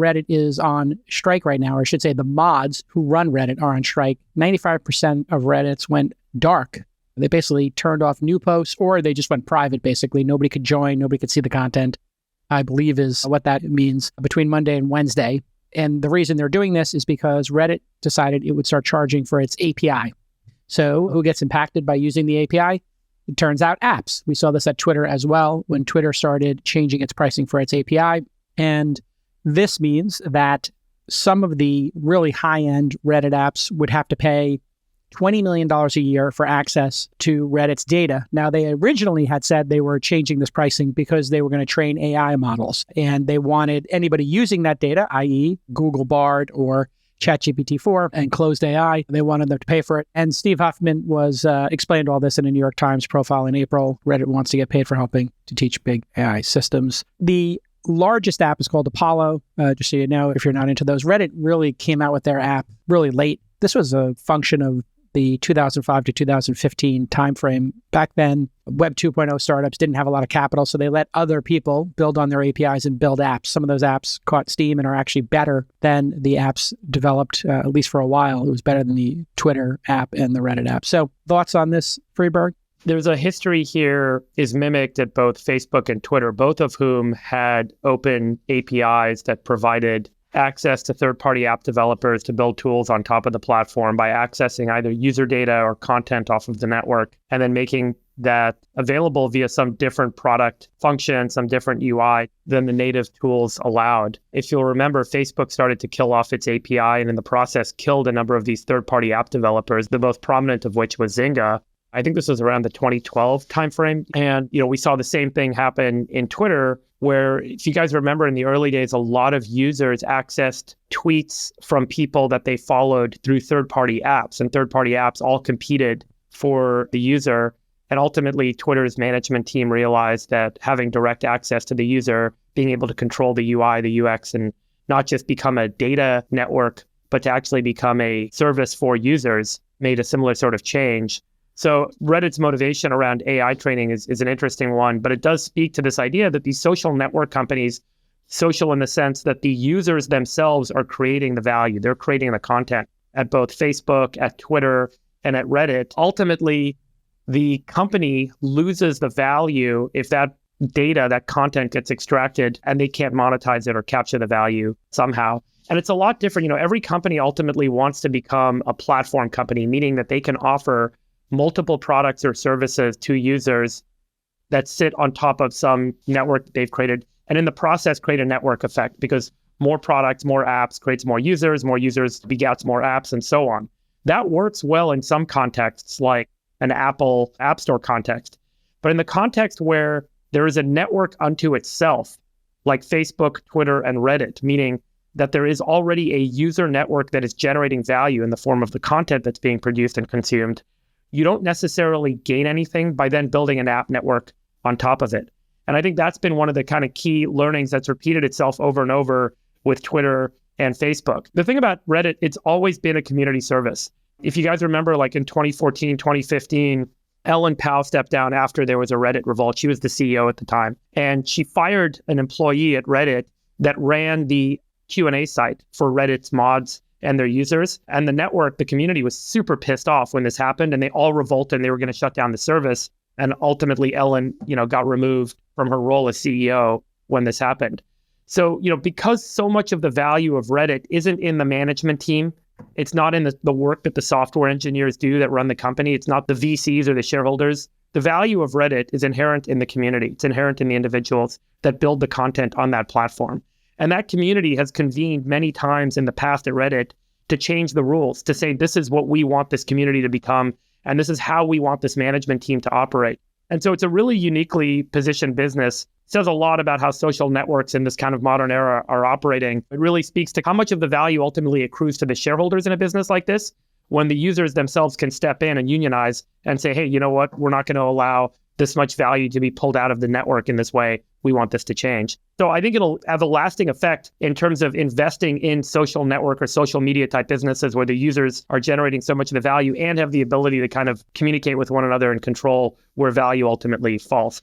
Reddit is on strike right now, or I should say the mods who run Reddit are on strike. 95% of Reddits went dark. They basically turned off new posts, or they just went private, basically. Nobody could join, nobody could see the content, I believe is what that means, between Monday and Wednesday. And the reason they're doing this is because Reddit decided it would start charging for its API. So who gets impacted by using the API? It turns out apps. We saw this at Twitter as well when Twitter started changing its pricing for its API. And this means that some of the really high-end Reddit apps would have to pay $20 million a year for access to Reddit's data. Now, they originally had said they were changing this pricing because they were going to train AI models, and they wanted anybody using that data, i.e. Google Bard or ChatGPT-4 and closed AI, they wanted them to pay for it. And Steve Huffman was explained all this in a New York Times profile in April. Reddit wants to get paid for helping to teach big AI systems. The largest app is called Apollo. Just so you know, if you're not into those, Reddit really came out with their app really late. This was a function of the 2005 to 2015 timeframe. Back then, Web 2.0 startups didn't have a lot of capital, so they let other people build on their APIs and build apps. Some of those apps caught steam and are actually better than the apps developed, at least for a while. It was better than the Twitter app and the Reddit app. So thoughts on this, Freeberg? There's a history here is mimicked at both Facebook and Twitter, both of whom had open APIs that provided access to third-party app developers to build tools on top of the platform by accessing either user data or content off of the network, and then making that available via some different product function, some different UI than the native tools allowed. If you'll remember, Facebook started to kill off its API and in the process killed a number of these third-party app developers, the most prominent of which was Zynga. I think this was around the 2012 timeframe. And, we saw the same thing happen in Twitter, where if you guys remember in the early days, a lot of users accessed tweets from people that they followed through third-party apps, and third-party apps all competed for the user. And ultimately, Twitter's management team realized that having direct access to the user, being able to control the UI, the UX, and not just become a data network, but to actually become a service for users made a similar sort of change. So Reddit's motivation around AI training is an interesting one, but it does speak to this idea that these social network companies, social in the sense that the users themselves are creating the value. They're creating the content at both Facebook, at Twitter, and at Reddit. Ultimately, the company loses the value if that data, that content gets extracted and they can't monetize it or capture the value somehow. And it's a lot different. Every company ultimately wants to become a platform company, meaning that they can offer multiple products or services to users that sit on top of some network that they've created, and in the process create a network effect, because more products, more apps creates more users begets more apps, and so on. That works well in some contexts, like an Apple App Store context. But in the context where there is a network unto itself, like Facebook, Twitter, and Reddit, meaning that there is already a user network that is generating value in the form of the content that's being produced and consumed, you don't necessarily gain anything by then building an app network on top of it. And I think that's been one of the kind of key learnings that's repeated itself over and over with Twitter and Facebook. The thing about Reddit, it's always been a community service. If you guys remember, like in 2014, 2015, Ellen Pao stepped down after there was a Reddit revolt. She was the CEO at the time. And she fired an employee at Reddit that ran the Q&A site for Reddit's mods and their users. And the network, the community was super pissed off when this happened, and they all revolted and they were going to shut down the service. And ultimately, Ellen, got removed from her role as CEO when this happened. So, because so much of the value of Reddit isn't in the management team, it's not in the work that the software engineers do that run the company. It's not the VCs or the shareholders. The value of Reddit is inherent in the community. It's inherent in the individuals that build the content on that platform. And that community has convened many times in the past at Reddit to change the rules, to say, this is what we want this community to become, and this is how we want this management team to operate. And so it's a really uniquely positioned business. It says a lot about how social networks in this kind of modern era are operating. It really speaks to how much of the value ultimately accrues to the shareholders in a business like this, when the users themselves can step in and unionize and say, hey, you know what, we're not going to allow this much value to be pulled out of the network in this way. We want this to change. So I think it'll have a lasting effect in terms of investing in social network or social media type businesses where the users are generating so much of the value and have the ability to kind of communicate with one another and control where value ultimately falls.